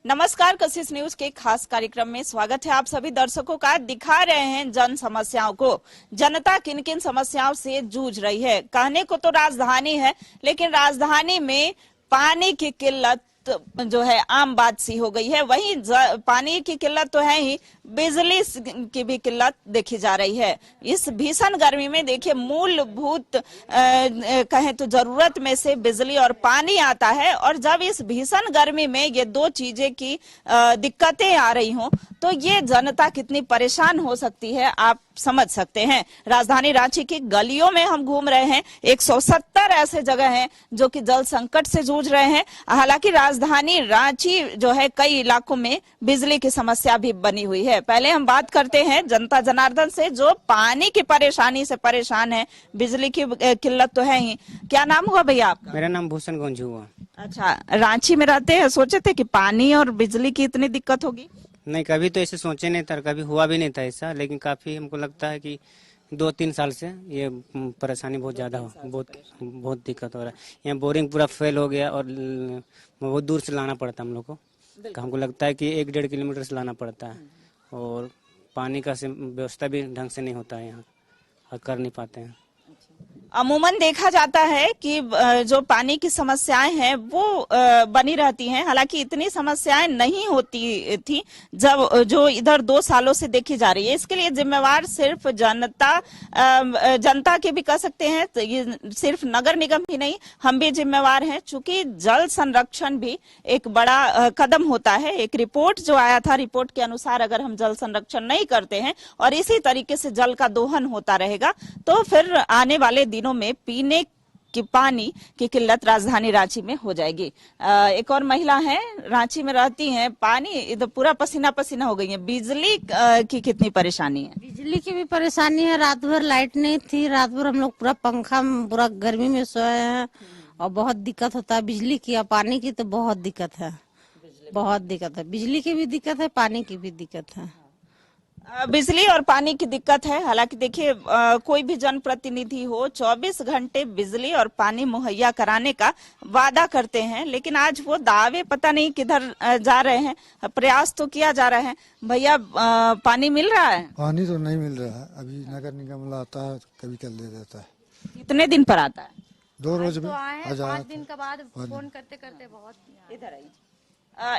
नमस्कार, कशिश न्यूज के खास कार्यक्रम में स्वागत है आप सभी दर्शकों का। दिखा रहे हैं जन समस्याओं को। जनता किन किन समस्याओं से जूझ रही है। कहने को तो राजधानी है, लेकिन राजधानी में पानी की किल्लत जो है आम बात सी हो गई है। वहीं पानी की किल्लत तो है ही, बिजली की भी किल्लत देखी जा रही है। इस भीषण गर्मी में देखिए, मूलभूत कहें तो जरूरत में से बिजली और पानी आता है, और जब इस भीषण गर्मी में ये दो चीजें की दिक्कतें आ रही हों तो ये जनता कितनी परेशान हो सकती है आप समझ सकते हैं। राजधानी रांची की गलियों में हम घूम रहे हैं। 170 ऐसे जगह हैं जो कि जल संकट से जूझ रहे हैं। हालांकि राजधानी रांची जो है, कई इलाकों में बिजली की समस्या भी बनी हुई है। पहले हम बात करते हैं जनता जनार्दन से, जो पानी की परेशानी से परेशान है। बिजली की किल्लत तो है ही। क्या नाम हुआ भैया आपका? मेरा नाम भूषण गंजू हुआ। अच्छा, रांची में रहते हैं। सोचे थे कि पानी और बिजली की इतनी दिक्कत होगी? नहीं, कभी तो ऐसे सोचे नहीं था, कभी हुआ भी नहीं था ऐसा। लेकिन काफी हमको लगता है कि 2-3 साल से ये परेशानी बहुत ज्यादा हो, बहुत दिक्कत हो रहा है। यहाँ बोरिंग पूरा फेल हो गया और बहुत दूर से लाना पड़ता है हम लोग को। हमको लगता है कि 1-1.5 किलोमीटर से लाना पड़ता है, और पानी का व्यवस्था भी ढंग से नहीं होता है यहाँ, और कर नहीं पाते हैं। अमूमन देखा जाता है कि जो पानी की समस्याएं हैं वो बनी रहती हैं। हालांकि इतनी समस्याएं नहीं होती थी जब जो इधर 2 सालों से देखी जा रही है। इसके लिए जिम्मेवार सिर्फ जनता के भी कह सकते हैं। तो ये सिर्फ नगर निगम ही नहीं, हम भी जिम्मेवार हैं, चूंकि जल संरक्षण भी एक बड़ा कदम होता है। एक रिपोर्ट जो आया था, रिपोर्ट के अनुसार अगर हम जल संरक्षण नहीं करते हैं और इसी तरीके से जल का दोहन होता रहेगा तो फिर आने वाले दिनों में पीने की पानी की किल्लत राजधानी रांची में हो जाएगी। एक और महिला है, रांची में रहती हैं। पानी इधर पूरा पसीना पसीना हो गई है। बिजली की कितनी परेशानी है? बिजली की भी परेशानी है। रात भर लाइट नहीं थी, रात भर हम लोग पूरा पंखा में पूरा गर्मी में सोए हैं, और बहुत दिक्कत होता है बिजली की। और पानी की तो बहुत दिक्कत है, बहुत दिक्कत है। बिजली की भी दिक्कत है, पानी की भी दिक्कत है। बिजली और पानी की दिक्कत है। हालांकि देखिए, कोई भी जनप्रतिनिधि हो 24 घंटे बिजली और पानी मुहैया कराने का वादा करते हैं, लेकिन आज वो दावे पता नहीं किधर जा रहे हैं। प्रयास तो किया जा रहा है। भैया, पानी मिल रहा है? पानी तो नहीं मिल रहा है। अभी नगर निगम आता है, कभी कल दे देता है। कितने दिन पर आता है? 2 रोज में तो आए हैं, 5 दिन के बाद फोन करते करते बहुत इधर आई।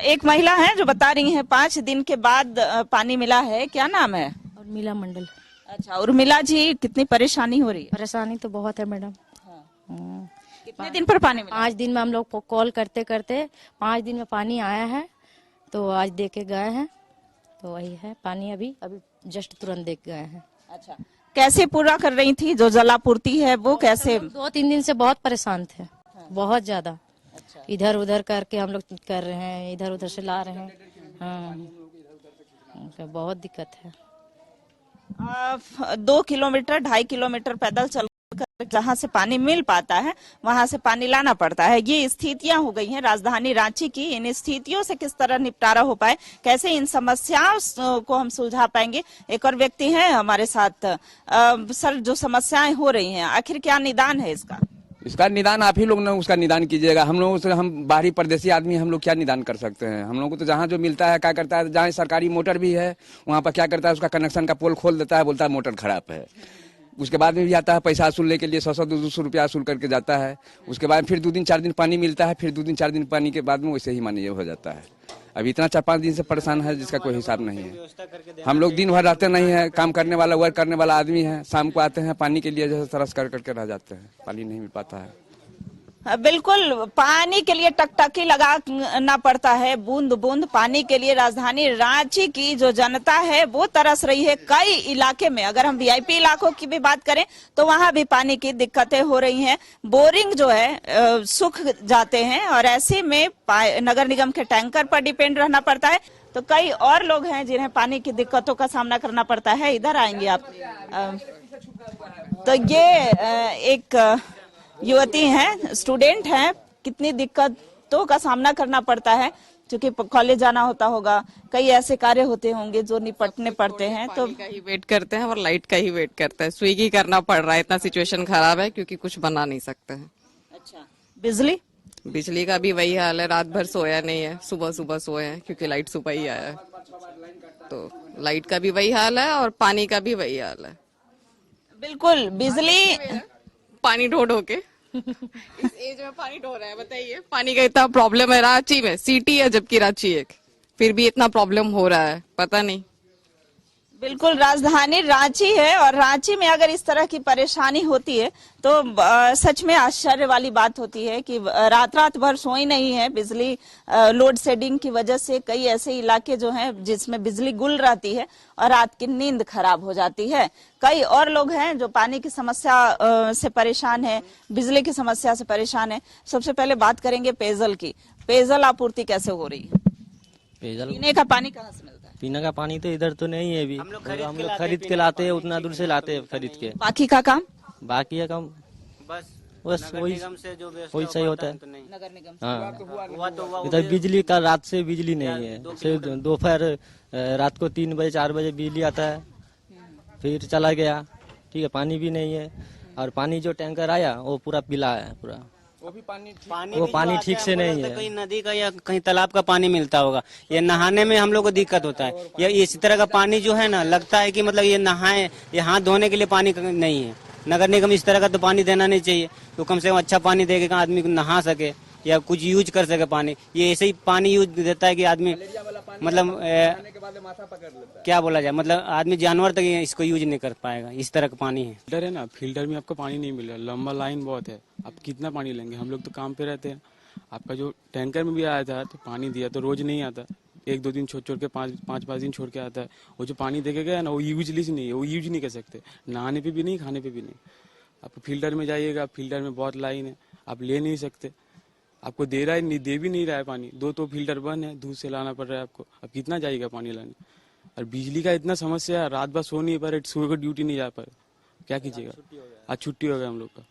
एक महिला है जो बता रही है 5 दिन के बाद पानी मिला है। क्या नाम है? उर्मिला मंडल। अच्छा, उर्मिला जी, कितनी परेशानी हो रही है? परेशानी तो बहुत है मैडम। कितने दिन पर पानी मिला? 5 दिन में हम लोग को कॉल करते करते 5 दिन में पानी आया है, तो आज दे के गए हैं। तो वही है, पानी अभी जस्ट तुरंत दे के गए हैं। अच्छा, कैसे पूरा कर रही थी जो जलापूर्ति है वो कैसे? 2-3 दिन से बहुत परेशान थे, बहुत ज्यादा। इधर उधर करके हम लोग कर रहे हैं, इधर उधर से ला रहे हैं। हाँ, बहुत दिक्कत है। 2 किलोमीटर 2.5 किलोमीटर पैदल चल कर जहाँ से पानी मिल पाता है वहां से पानी लाना पड़ता है। ये स्थितियां हो गई हैं राजधानी रांची की। इन स्थितियों से किस तरह निपटारा हो पाए, कैसे इन समस्याओं को हम सुलझा पाएंगे। एक और व्यक्ति है हमारे साथ। सर, जो समस्याएं हो रही हैं, आखिर क्या निदान है इसका? इसका निदान आप ही लोग ने उसका निदान कीजिएगा। हम लोग हम बाहरी परदेसी आदमी, हम लोग क्या निदान कर सकते हैं? हम लोग को तो जहाँ जो मिलता है क्या करता है, जहाँ सरकारी मोटर भी है वहाँ पर क्या करता है, उसका कनेक्शन का पोल खोल देता है, बोलता है मोटर खराब है। उसके बाद में भी आता है पैसा वसूलने के लिए, 100-200 रुपया वसूल करके जाता है। उसके बाद फिर 2 दिन 4 दिन पानी मिलता है, फिर 2 दिन 4 दिन पानी के बाद में वैसे ही मानिए हो जाता है। अभी इतना 4-5 दिन से परेशान है जिसका कोई हिसाब नहीं है। हम लोग दिन भर रहते नहीं है, काम करने वाला वर्क करने वाला आदमी है। शाम को आते हैं पानी के लिए, जैसे तरस कर करके रह जाते हैं, पानी नहीं मिल पाता है। बिल्कुल, पानी के लिए टकटकी लगाना पड़ता है। बूंद बूंद पानी के लिए राजधानी रांची की जो जनता है वो तरस रही है। कई इलाके में, अगर हम वीआईपी इलाकों की भी बात करें तो वहां भी पानी की दिक्कतें हो रही हैं। बोरिंग जो है सूख जाते हैं, और ऐसे में नगर निगम के टैंकर पर डिपेंड रहना पड़ता है। तो कई और लोग हैं जिन्हें पानी की दिक्कतों का सामना करना पड़ता है। इधर आएंगे आप। तो ये एक युवती हैं, स्टूडेंट हैं। कितनी दिक्कतों का सामना करना पड़ता है, क्योंकि कॉलेज जाना होता होगा, कई ऐसे कार्य होते होंगे जो निपटने पड़ते हैं। तो का ही वेट करते हैं और लाइट का ही वेट करते हैं। स्विगी करना पड़ रहा है, इतना सिचुएशन खराब है क्योंकि कुछ बना नहीं सकते हैं। अच्छा, बिजली बिजली का भी वही हाल है, रात भर सोया नहीं है, सुबह सुबह सोए हैं क्योंकि लाइट सुबह ही आया है। तो लाइट का भी वही हाल है और पानी का भी वही हाल है। बिल्कुल बिजली पानी ढो ढो के इस एज में पानी ढो रहा है, बताइए। पानी का इतना प्रॉब्लम है रांची में, सिटी है जबकि रांची एक, फिर भी इतना प्रॉब्लम हो रहा है, पता नहीं। बिल्कुल राजधानी रांची है और रांची में अगर इस तरह की परेशानी होती है तो सच में आश्चर्य वाली बात होती है कि रात रात भर सोई नहीं है। बिजली लोड शेडिंग की वजह से कई ऐसे इलाके जो हैं जिसमें बिजली गुल रहती है और रात की नींद खराब हो जाती है। कई और लोग हैं जो पानी की समस्या से परेशान है, बिजली की समस्या से परेशान है। सबसे पहले बात करेंगे पेयजल की। पेयजल आपूर्ति कैसे हो रही है? पेयजल पीने का पानी कहाँ से मिलता है? पीने का पानी तो इधर तो नहीं है अभी, हम लोग खरीद के लाते हैं, उतना दूर से लाते हैं खरीद के। बाकी का काम बाकी है काम बस वही निगम से जो व्यवस्था वही सही होता है। तो नहीं। नगर निगम हाँ, हुआ तो हुआ, इधर बिजली का रात से बिजली नहीं है, सिर्फ दोपहर रात को 3 बजे 4 बजे बिजली आता है, फिर चला गया। ठीक है, पानी भी नहीं है और पानी जो टैंकर आया वो पूरा पीला है पूरा, वो भी पानी जो ठीक आता से है, नहीं तो है। कहीं नदी का या कहीं तालाब का पानी मिलता होगा। ये नहाने में हम लोग को दिक्कत होता है। या इसी तरह का पानी जो है ना, लगता है कि मतलब ये नहाए, ये हाथ धोने के लिए पानी नहीं है। नगर निगम इस तरह का तो पानी देना नहीं चाहिए, तो कम से कम अच्छा पानी दे के आदमी को नहा सके या कुछ यूज कर सके पानी। ये ऐसे ही पानी यूज देता है कि आदमी मतलब क्या बोला जाए, मतलब आदमी जानवर तक इसको यूज नहीं कर पाएगा। इस तरह का पानी है। फिल्टर है ना, फिल्टर में आपको पानी नहीं मिल रहा, लंबा लाइन बहुत है, आप कितना पानी लेंगे? हम लोग तो काम पे रहते हैं। आपका जो टैंकर में भी आया था तो पानी दिया तो रोज नहीं आता, 1-2 दिन छोड़ के 5 दिन छोड़ के आता है। वो जो पानी देके गया ना, वो यूजलेस नहीं है, वो यूज नहीं कर सकते, नहाने पे भी नहीं, खाने पे भी नहीं। आप फिल्टर में जाइएगा, फिल्टर में बहुत लाइन है, आप ले नहीं सकते। आपको दे रहा है नहीं, दे भी नहीं रहा है पानी। 2 तो फिल्टर बंद है, दूध से लाना पड़ रहा है आपको। अब कितना जाएगा पानी लाने? और बिजली का इतना समस्या है, रात भर सो नहीं पा रहे, सुबह को ड्यूटी नहीं जा पा रहे, क्या कीजिएगा? आज छुट्टी हो गया हम लोग का।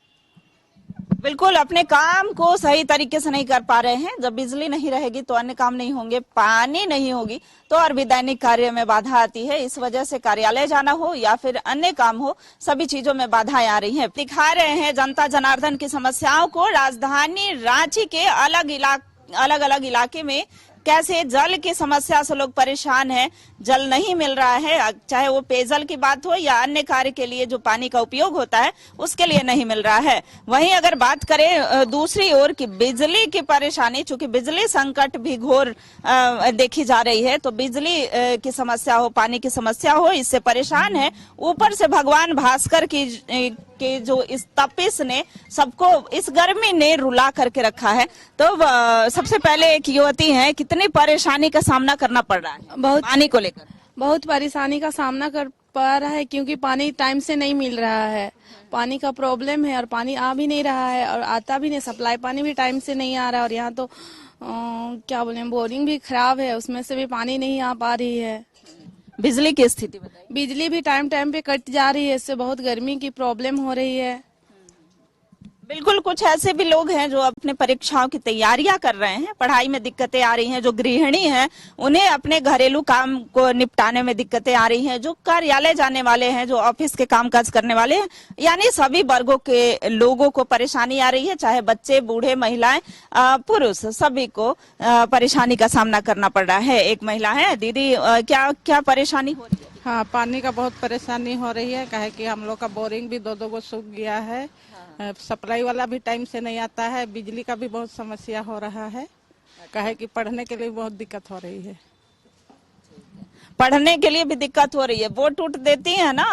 बिल्कुल अपने काम को सही तरीके से नहीं कर पा रहे हैं। जब बिजली नहीं रहेगी तो अन्य काम नहीं होंगे, पानी नहीं होगी तो और भी दैनिक कार्य में बाधा आती है। इस वजह से कार्यालय जाना हो या फिर अन्य काम हो, सभी चीजों में बाधाएं आ रही हैं। दिखा रहे हैं जनता जनार्दन की समस्याओं को। राजधानी रांची के अलग अलग इलाके में कैसे जल की समस्या से लोग परेशान हैं, जल नहीं मिल रहा है, चाहे वो पेयजल की बात हो या अन्य कार्य के लिए जो पानी का उपयोग होता है उसके लिए नहीं मिल रहा है। वहीं अगर बात करें दूसरी ओर की बिजली की परेशानी, चूंकि बिजली संकट भी घोर देखी जा रही है, तो बिजली की समस्या हो, पानी की समस्या हो, इससे परेशान है। ऊपर से भगवान भास्कर की जो इस तपिश ने सबको, इस गर्मी ने रुला करके रखा है। तो सबसे पहले एक युवती है, कितनी परेशानी का सामना करना पड़ रहा है पानी को लेकर? बहुत परेशानी का सामना कर पा रहा है क्योंकि पानी टाइम से नहीं मिल रहा है। पानी का प्रॉब्लम है और पानी आ भी नहीं रहा है और आता भी नहीं, सप्लाई पानी भी टाइम से नहीं आ रहा है। और यहाँ तो क्या बोले, बोरिंग भी खराब है, उसमें से भी पानी नहीं आ पा रही है। बिजली की स्थिति बताइए। बिजली भी टाइम टाइम पे कट जा रही है, इससे बहुत गर्मी की प्रॉब्लम हो रही है। बिल्कुल, कुछ ऐसे भी लोग हैं जो अपने परीक्षाओं की तैयारियां कर रहे हैं, पढ़ाई में दिक्कतें आ रही हैं। जो गृहिणी हैं उन्हें अपने घरेलू काम को निपटाने में दिक्कतें आ रही हैं। जो कार्यालय जाने वाले हैं, जो ऑफिस के कामकाज करने वाले हैं, यानी सभी वर्गों के लोगों को परेशानी आ रही है, चाहे बच्चे, बूढ़े, महिलाएं, पुरुष, सभी को परेशानी का सामना करना पड़ रहा है। एक महिला है, दीदी क्या क्या परेशानी हो रही है? हाँ, पानी का बहुत परेशानी हो रही है, काहे कि हम लोग का बोरिंग भी 2-2 गो सूख गया है। सप्लाई वाला भी टाइम से नहीं आता है। बिजली का भी बहुत समस्या हो रहा है, काहे कि पढ़ने के लिए बहुत दिक्कत हो रही है। पढ़ने के लिए भी दिक्कत हो रही है। वोट उठ देती है ना?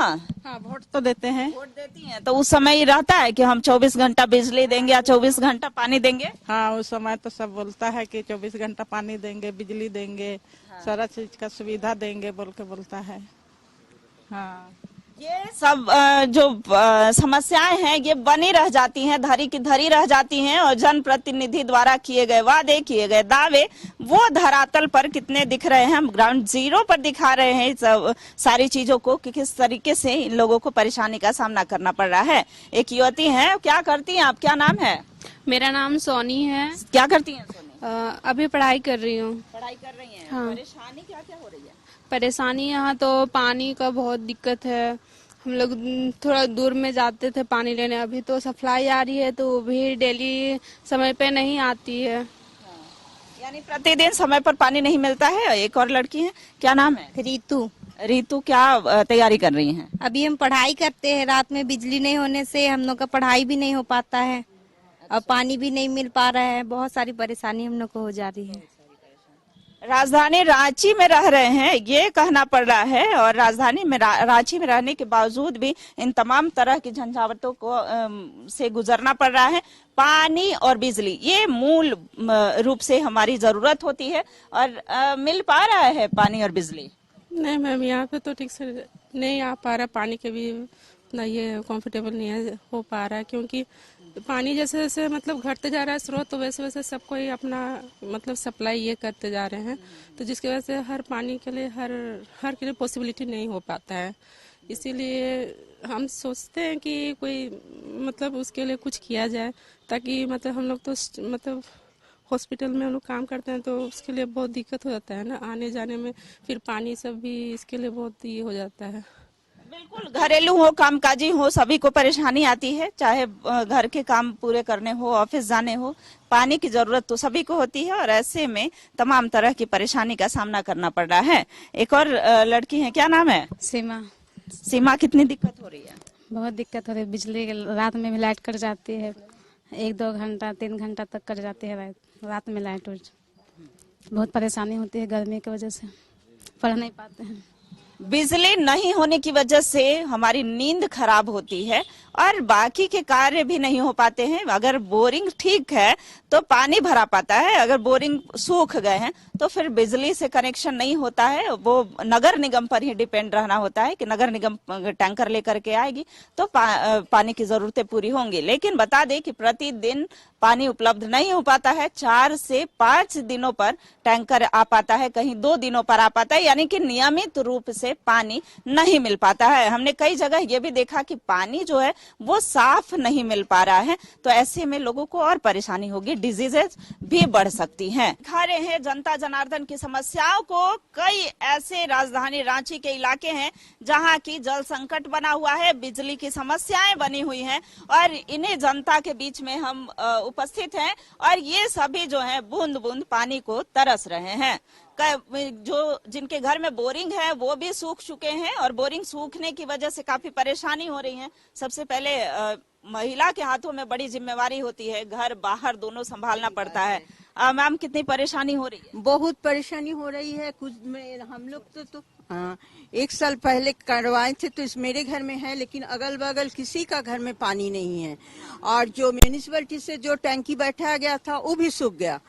हाँ, वोट तो देते हैं। वोट देती हैं तो उस समय ही रहता है कि हम 24 घंटा बिजली देंगे या 24 घंटा पानी देंगे। हाँ, उस समय तो सब बोलता है कि 24 घंटा पानी देंगे, बिजली देंगे, सारा चीज का सुविधा देंगे बोल के बोलता है। हाँ, ये सब जो समस्याएं हैं ये बनी रह जाती हैं, धरी की धरी रह जाती हैं और जनप्रतिनिधि द्वारा किए गए वादे, किए गए दावे, वो धरातल पर कितने दिख रहे हैं? हम ग्राउंड जीरो पर दिखा रहे हैं सब सारी चीजों को कि किस तरीके से इन लोगों को परेशानी का सामना करना पड़ रहा है। एक युवती है, क्या करती हैं आप, क्या नाम है? मेरा नाम सोनी है। क्या करती हैं सोनी? अभी पढ़ाई कर रही हूँ। पढ़ाई कर रही हैं? हाँ। परेशानी क्या क्या हो रही है? परेशानी यहाँ तो पानी का बहुत दिक्कत है, हम लोग थोड़ा दूर में जाते थे पानी लेने, अभी तो सप्लाई आ रही है तो वो भी डेली समय पे नहीं आती है। यानी प्रतिदिन समय पर पानी नहीं मिलता है। एक और लड़की है, क्या नाम है? ऋतु। ऋतु, क्या तैयारी कर रही हैं? अभी हम पढ़ाई करते हैं, रात में बिजली नहीं होने से हम लोग का पढ़ाई भी नहीं हो पाता है और पानी भी नहीं मिल पा रहा है, बहुत सारी परेशानी हम लोग को हो जा रही है। राजधानी रांची में रह रहे हैं ये कहना पड़ रहा है, और राजधानी में रांची में रहने के बावजूद भी इन तमाम तरह की झंझावतों को से गुजरना पड़ रहा है। पानी और बिजली ये मूल रूप से हमारी जरूरत होती है, और मिल पा रहा है पानी और बिजली? नहीं मैम, यहाँ पे तो ठीक से नहीं आ पा रहा, पानी के भी उतना ये कंफर्टेबल नहीं है हो पा रहा है, क्योंकि पानी जैसे जैसे मतलब घटते जा रहा है स्रोत, तो वैसे वैसे सबको ही अपना मतलब सप्लाई ये करते जा रहे हैं, तो जिसकी वजह से हर पानी के लिए हर के लिए पॉसिबिलिटी नहीं हो पाता है। इसीलिए हम सोचते हैं कि कोई मतलब उसके लिए कुछ किया जाए, ताकि मतलब हम लोग तो मतलब हॉस्पिटल में हम लोग काम करते हैं, तो उसके लिए बहुत दिक्कत हो जाता है ना आने जाने में, फिर पानी सब भी इसके लिए बहुत ये हो जाता है। बिल्कुल, घरेलू हो कामकाजी हो सभी को परेशानी आती है, चाहे घर के काम पूरे करने हो, ऑफिस जाने हो, पानी की जरूरत तो सभी को होती है, और ऐसे में तमाम तरह की परेशानी का सामना करना पड़ रहा है। एक और लड़की है, क्या नाम है? सीमा। सीमा, कितनी दिक्कत हो रही है? बहुत दिक्कत हो रही है, बिजली रात में भी लाइट कट जाती है, 1-2 घंटा 3 घंटा तक कट जाती है रात में लाइट। बहुत परेशानी होती है गर्मी की वजह से, पढ़ नहीं पाते हैं। बिजली नहीं होने की वजह से हमारी नींद खराब होती है और बाकी के कार्य भी नहीं हो पाते हैं। अगर बोरिंग ठीक है तो पानी भरा पाता है, अगर बोरिंग सूख गए हैं तो फिर बिजली से कनेक्शन नहीं होता है। वो नगर निगम पर ही डिपेंड रहना होता है कि नगर निगम टैंकर लेकर के आएगी तो पानी की जरूरतें पूरी होंगी। लेकिन बता दें कि प्रतिदिन पानी उपलब्ध नहीं हो पाता है। 4 से 5 दिनों पर टैंकर आ पाता है, कहीं 2 दिनों पर आ पाता है, यानी कि नियमित रूप से पानी नहीं मिल पाता है। हमने कई जगह ये भी देखा कि पानी जो है वो साफ नहीं मिल पा रहा है, तो ऐसे में लोगों को और परेशानी होगी, डिजीजेस भी बढ़ सकती हैं। दिखा रहे हैं जनता जनार्दन की समस्याओं को। कई ऐसे राजधानी रांची के इलाके हैं जहां की जल संकट बना हुआ है, बिजली की समस्याएं बनी हुई हैं, और इन्हें जनता के बीच में हम उपस्थित हैं, और ये सभी जो है बूंद बूंद पानी को तरस रहे हैं। जो जिनके घर में बोरिंग है वो भी सूख चुके हैं, और बोरिंग सूखने की वजह से काफी परेशानी हो रही है। सबसे पहले महिला के हाथों में बड़ी जिम्मेवारी होती है, घर बाहर दोनों संभालना पड़ता है। मैम, कितनी परेशानी हो रही है? बहुत परेशानी हो रही है। कुछ में हम लोग तो हाँ 1 साल पहले करवाए थे, तो इस मेरे घर में है, लेकिन अगल बगल किसी का घर में पानी नहीं है, और जो म्यूनिसिपैलिटी से जो टैंकी बैठाया गया था वो भी सूख गया।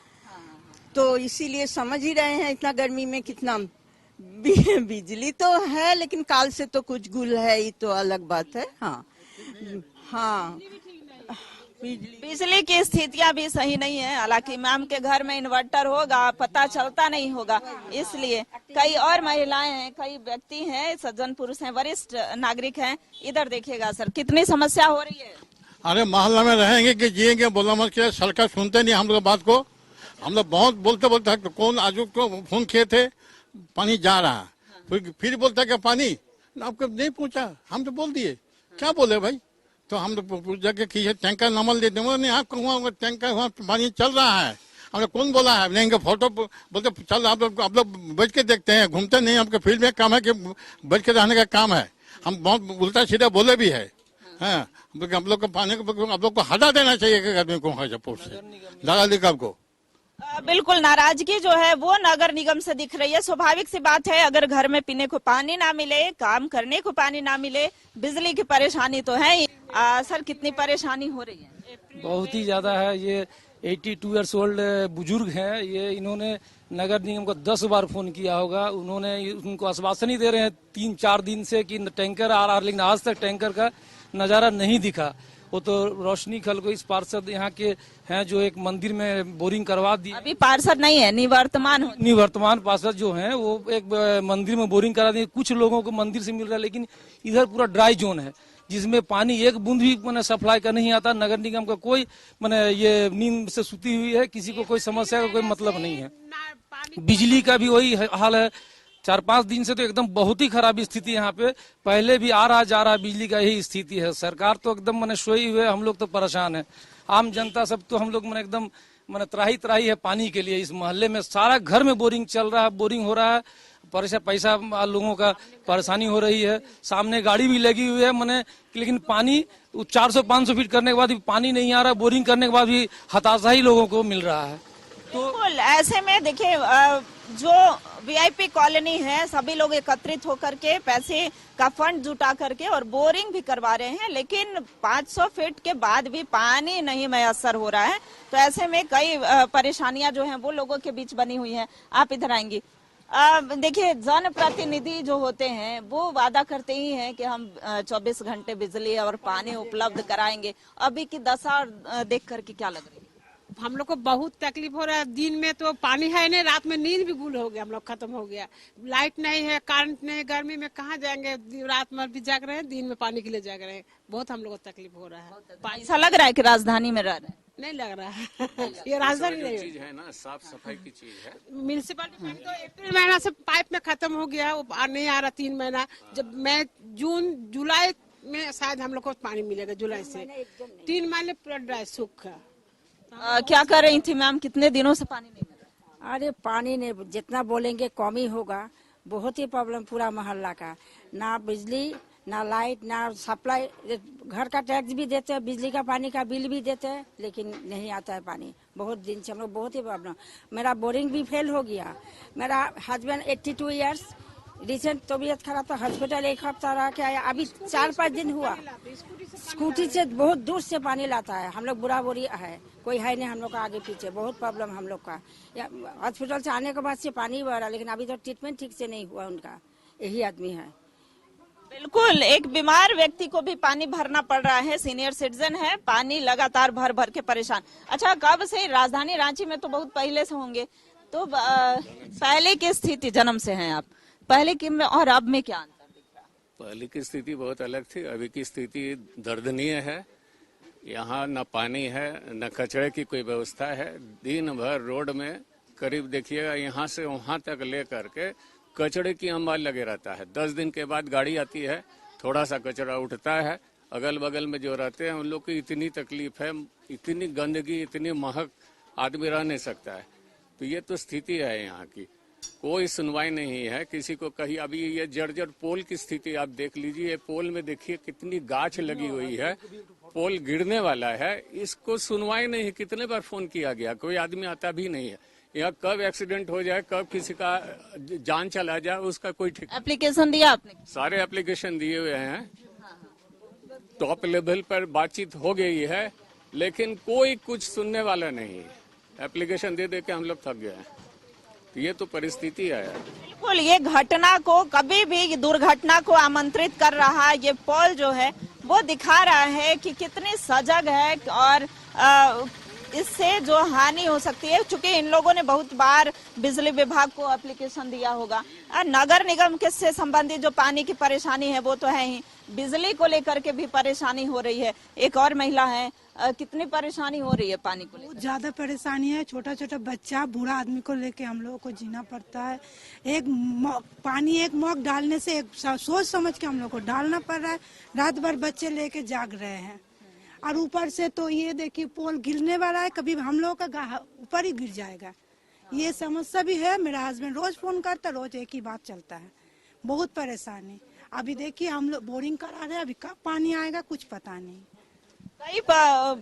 तो इसीलिए समझ ही रहे हैं इतना गर्मी में कितना बिजली तो है, लेकिन काल से तो कुछ गुल है, ये तो अलग बात है। हाँ हाँ, बिजली की स्थितियां भी सही नहीं है। हालांकि मैम के घर में इन्वर्टर होगा, पता चलता नहीं होगा, इसलिए कई और महिलाएं हैं, कई व्यक्ति हैं, सज्जन पुरुष हैं, वरिष्ठ नागरिक हैं। इधर देखिएगा सर, कितनी समस्या हो रही है। अरे मोहल्ला में रहेंगे कि जिएंगे, बोला मत के सरकार सुनते नहीं हम लोग बात को। हम लोग बहुत बोलते कौन आजू को फोन किए थे, पानी जा रहा, फिर बोलता कि पानी आपको नहीं पूछा, हम तो बोल दिए, क्या बोले भाई। तो हम लोग पूछा कि टैंकर नमल दे देंगे, नहीं आपको वहाँ टैंकर वहाँ पानी चल रहा है। हमने कौन बोला है, लेंगे फोटो बोलते चल आप लोग बैठ के देखते हैं, घूमते नहीं, हमके फील्ड में काम है कि बैठ के रहने का काम है। हम बहुत उल्टा सीधा बोले भी है। हाँ, हम लोग को पानी को आप लोग को हटा देना चाहिए आदमी को लगा निगम को। बिल्कुल, नाराजगी जो है वो नगर निगम से दिख रही है। स्वाभाविक सी बात है, अगर घर में पीने को पानी ना मिले, काम करने को पानी ना मिले, बिजली की परेशानी तो है ही। सर, कितनी परेशानी हो रही है? बहुत ही ज्यादा है। ये 82 ईयर्स ओल्ड बुजुर्ग हैं, ये इन्होंने नगर निगम को 10 बार फोन किया होगा। उन्होंने उनको आश्वासन ही दे रहे हैं 3-4 दिन से कि टैंकर आ रहा है, लेकिन आज तक टैंकर का नजारा नहीं दिखा। वो तो रोशनी खल को इस पार्षद यहाँ के हैं जो एक मंदिर में बोरिंग करवा दी। अभी पार्षद नहीं है, निवर्तमान पार्षद जो हैं वो एक मंदिर में बोरिंग करा दिए। कुछ लोगों को मंदिर से मिल रहा है, लेकिन इधर पूरा ड्राई जोन है जिसमें पानी एक बूंद भी मैंने सप्लाई का नहीं आता। नगर निगम का कोई मैंने ये नींद से सुती हुई है, किसी को कोई समस्या का कोई मतलब नहीं है। बिजली का भी वही हाल है, 4-5 दिन से तो एकदम बहुत ही खराब स्थिति यहाँ पे, पहले भी आ रहा जा रहा बिजली का यही स्थिति है। सरकार तो एकदम मैंने सोई हुए, हम लोग तो परेशान है, आम जनता सब तो हम लोग मैंने एकदम मैंने त्राही त्राही है पानी के लिए। इस मोहल्ले में सारा घर में बोरिंग चल रहा है, बोरिंग हो रहा है, पैसा लोगों का परेशानी हो रही है। सामने गाड़ी भी लगी हुई है मैंने, लेकिन पानी 400-500 फीट करने के बाद भी पानी नहीं आ रहा, बोरिंग करने के बाद भी हताशा ही लोगों को मिल रहा है। बिल्कुल, ऐसे में देखिए जो वीआईपी कॉलोनी है, सभी लोग एकत्रित होकर के पैसे का फंड जुटा करके और बोरिंग भी करवा रहे हैं, लेकिन 500 फीट के बाद भी पानी नहीं मैसर हो रहा है। तो ऐसे में कई परेशानियां जो हैं वो लोगों के बीच बनी हुई हैं। आप इधर आएंगी। देखिए, जनप्रतिनिधि जो होते हैं वो वादा करते ही हैं कि हम 24 घंटे बिजली और पानी उपलब्ध कराएंगे। अभी की दशा देख करके क्या लग रही है? हम लोग को बहुत तकलीफ हो रहा है। दिन में तो पानी है नहीं, रात में नींद भी गुल हो गया, हम लोग खत्म हो गया। लाइट नहीं है, करंट नहीं, गर्मी में कहाँ जाएंगे, रात में भी जाग रहे हैं, दिन में पानी के लिए जाग रहे हैं। बहुत हम लोग को तकलीफ हो रहा है। ऐसा लग रहा है कि राजधानी में रह रहे हैं? नहीं लग रहा है ये राजधानी नहीं चीज है ना, साफ सफाई की चीज है। म्यूनसिपालिटी पानी तो 1 महीना से पाइप में खत्म हो गया, वो नहीं आ रहा 3 महीना। जब मैं जुलाई में शायद हम लोग को पानी मिलेगा, जुलाई से 3 महीने पूरा ड्राई सूखा। क्या कर रही थी मैम, कितने दिनों से पानी नहीं मिल रहा? अरे पानी ने जितना बोलेंगे कम ही होगा। बहुत ही प्रॉब्लम पूरा मोहल्ला का, ना बिजली ना लाइट ना सप्लाई। घर का टैक्स भी देते हैं, बिजली का पानी का बिल भी देते हैं, लेकिन नहीं आता है पानी। बहुत दिन से हम लोग बहुत ही प्रॉब्लम। मेरा बोरिंग भी फेल हो गया। मेरा हस्बैंड 82 ईयर्स, रिसेंट तबीयत खराब था, हॉस्पिटल 1 हफ्ता रह के आया। अभी 4-5 दिन हुआ। स्कूटी से बहुत दूर से पानी लाता है। हम लोग बुरा बोरी है, कोई है नहीं हम लोग का आगे पीछे। बहुत प्रॉब्लम हम लोग का। हॉस्पिटल से आने के बाद से पानी बह रहा, लेकिन अभी तो ट्रीटमेंट ठीक से नहीं हुआ उनका। यही आदमी है। बिल्कुल, एक बीमार व्यक्ति को भी पानी भरना पड़ रहा है, सीनियर सिटीजन है, पानी लगातार भर भर के परेशान। अच्छा, कब से? राजधानी रांची में तो बहुत पहले से होंगे, तो पहले की स्थिति जन्म से हैं आप, पहले की में और अब में क्या अंतर दिख रहा है? पहले की स्थिति बहुत अलग थी, अभी की स्थिति दर्दनीय है। यहाँ न पानी है न कचरे की कोई व्यवस्था है। दिन भर रोड में करीब देखिएगा यहाँ से वहाँ तक ले करके कचड़े की अंबार लगे रहता है। 10 दिन के बाद गाड़ी आती है, थोड़ा सा कचरा उठता है। अगल बगल में जो रहते हैं उन लोग की इतनी तकलीफ है, इतनी गंदगी, इतनी महक, आदमी रह नहीं सकता है। तो ये तो स्थिति है यहाँ की। कोई सुनवाई नहीं है किसी को कहीं। अभी ये जर्जर पोल की स्थिति आप देख लीजिए। पोल में देखिए कितनी गाछ लगी हुई है, पोल गिरने वाला है, इसको सुनवाई नहीं है। कितने बार फोन किया गया, कोई आदमी आता भी नहीं है। यहाँ कब एक्सीडेंट हो जाए, कब किसी का जान चला जाए, उसका कोई ठीक। एप्लीकेशन दिया आपने? सारे एप्लीकेशन दिए हुए हैं, टॉप लेवल पर बातचीत हो गई है, लेकिन कोई कुछ सुनने वाला नहीं है। एप्लीकेशन दे दे के हम लोग थक गए हैं। तो ये तो परिस्थिति है। बिल्कुल, ये घटना को, कभी भी दुर्घटना को आमंत्रित कर रहा ये पोल जो है वो दिखा रहा है कि कितनी सजग है और इससे जो हानि हो सकती है। चूंकि इन लोगों ने बहुत बार बिजली विभाग को एप्लीकेशन दिया होगा। नगर निगम के से संबंधित जो पानी की परेशानी है वो तो है ही, बिजली को लेकर के भी परेशानी हो रही है। एक और महिला है, कितनी परेशानी हो रही है पानी को लेकर? ज्यादा परेशानी है। छोटा छोटा बच्चा, बूढ़ा आदमी को लेके हम लोगों को जीना पड़ता है। एक मग डालने से सोच समझ के हम लोग को डालना पड़ रहा है। रात भर बच्चे लेके जाग रहे हैं, और ऊपर से तो ये देखिए पोल गिरने वाला है, कभी हम लोग का ऊपर ही गिर जाएगा। ये समस्या भी है। मेरा हस्बैंड रोज फोन करता, रोज एक ही बात चलता है। बहुत परेशानी। अभी देखिए हम लोग बोरिंग करा रहे हैं, अभी कब पानी आएगा कुछ पता नहीं। कई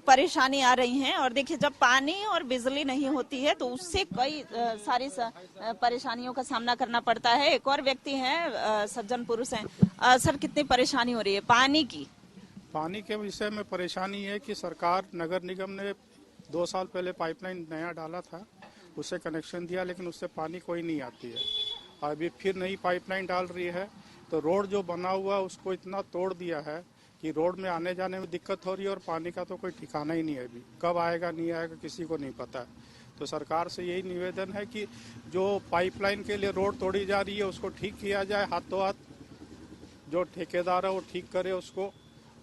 परेशानी आ रही हैं। और देखिए, जब पानी और बिजली नहीं होती है तो उससे कई सारी परेशानियों का सामना करना पड़ता है। एक और व्यक्ति हैं, सज्जन पुरुष हैं। सर, कितनी परेशानी हो रही है पानी की? पानी के विषय में परेशानी है कि सरकार, नगर निगम ने 2 साल पहले पाइपलाइन नया डाला था, उससे कनेक्शन दिया, लेकिन उससे पानी कोई नहीं आती है। अभी फिर नई पाइपलाइन डाल रही है, तो रोड जो बना हुआ उसको इतना तोड़ दिया है कि रोड में आने जाने में दिक्कत हो रही है, और पानी का तो कोई ठिकाना ही नहीं है। अभी कब आएगा नहीं आएगा किसी को नहीं पता है। तो सरकार से यही निवेदन है कि जो पाइपलाइन के लिए रोड तोड़ी जा रही है उसको ठीक किया जाए, हाथों हाथ जो ठेकेदार है वो ठीक करे उसको,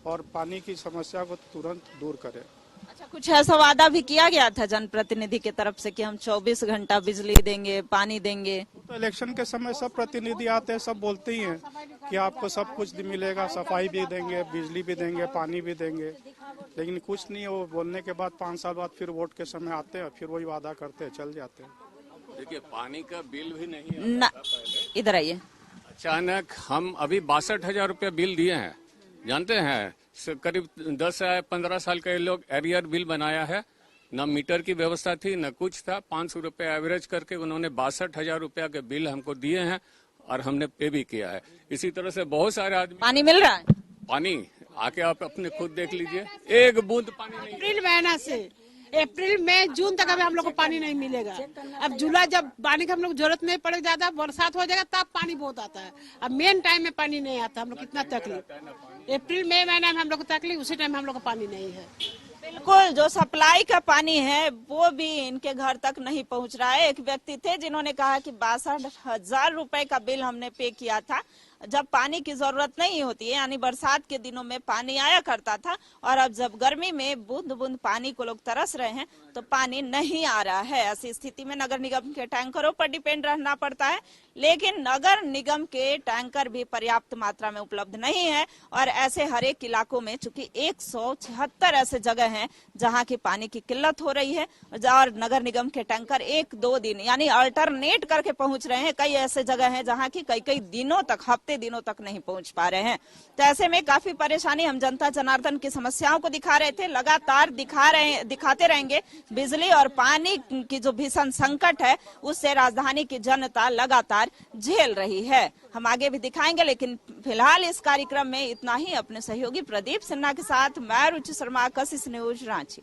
और पानी की समस्या को तुरंत दूर करे। अच्छा, कुछ ऐसा वादा भी किया गया था जनप्रतिनिधि की तरफ से कि हम 24 घंटा बिजली देंगे, पानी देंगे। तो इलेक्शन के समय सब प्रतिनिधि आते हैं, सब बोलते ही हैं कि आपको सब कुछ मिलेगा, सफाई भी देंगे, बिजली भी देंगे, पानी भी देंगे, लेकिन कुछ नहीं है। वो बोलने के बाद 5 साल बाद फिर वोट के समय आते हैं, फिर वही वादा करते हैं, चल जाते हैं। देखिए पानी का बिल भी नहीं ना, इधर आइए। अचानक हम अभी 62,000 रुपया बिल दिए हैं, जानते हैं। करीब 10 या 15 साल के लोग एरियर बिल बनाया है, न मीटर की व्यवस्था थी न कुछ था। 500 रुपया एवरेज करके उन्होंने 62,000 रुपया के बिल हमको दिए हैं और हमने पे भी किया है। इसी तरह से बहुत सारे आदमी। पानी मिल रहा है? पानी आके आप अपने खुद देख लीजिए, एक बूंद पानी नहीं। अप्रैल महीना से अप्रैल मई जून तक अभी हम लोग को पानी नहीं मिलेगा। अब जुलाई जब पानी की हम लोग जरूरत नहीं पड़ेगी, ज्यादा बरसात हो जाएगा तब पानी बहुत आता है। अब मेन टाइम में पानी नहीं आता, हम लोग कितना तकलीफ। अप्रैल मई महीना में हम लोग को तकलीफ, उसी टाइम हम लोग को पानी नहीं है। बिल्कुल, जो सप्लाई का पानी है वो भी इनके घर तक नहीं पहुंच रहा है। एक व्यक्ति थे जिन्होंने कहा कि 62,000 रुपए का बिल हमने पे किया था जब पानी की जरूरत नहीं होती है, यानी बरसात के दिनों में पानी आया करता था, और अब जब गर्मी में बूंद बूंद पानी को लोग तरस रहे हैं तो पानी नहीं आ रहा है। ऐसी स्थिति में नगर निगम के टैंकरों पर डिपेंड रहना पड़ता है, लेकिन नगर निगम के टैंकर भी पर्याप्त मात्रा में उपलब्ध नहीं है। और ऐसे हर एक इलाकों में चूंकि 176 ऐसे जगह हैं जहां की पानी की किल्लत हो रही है और नगर निगम के टैंकर 1-2 दिन यानी अल्टरनेट करके पहुंच रहे हैं। कई ऐसे जगह हैं जहां की कई दिनों तक, हफ्ते दिनों तक नहीं पहुंच पा रहे हैं। तो ऐसे में काफी परेशानी। हम जनता जनार्दन की समस्याओं को दिखा रहे थे, लगातार दिखाते रहेंगे। बिजली और पानी की जो भीषण संकट है उससे राजधानी की जनता लगातार झेल रही है। हम आगे भी दिखाएंगे, लेकिन फिलहाल इस कार्यक्रम में इतना ही। अपने सहयोगी प्रदीप सिन्हा के साथ मैं रुचि शर्मा, कशिश न्यूज, रांची।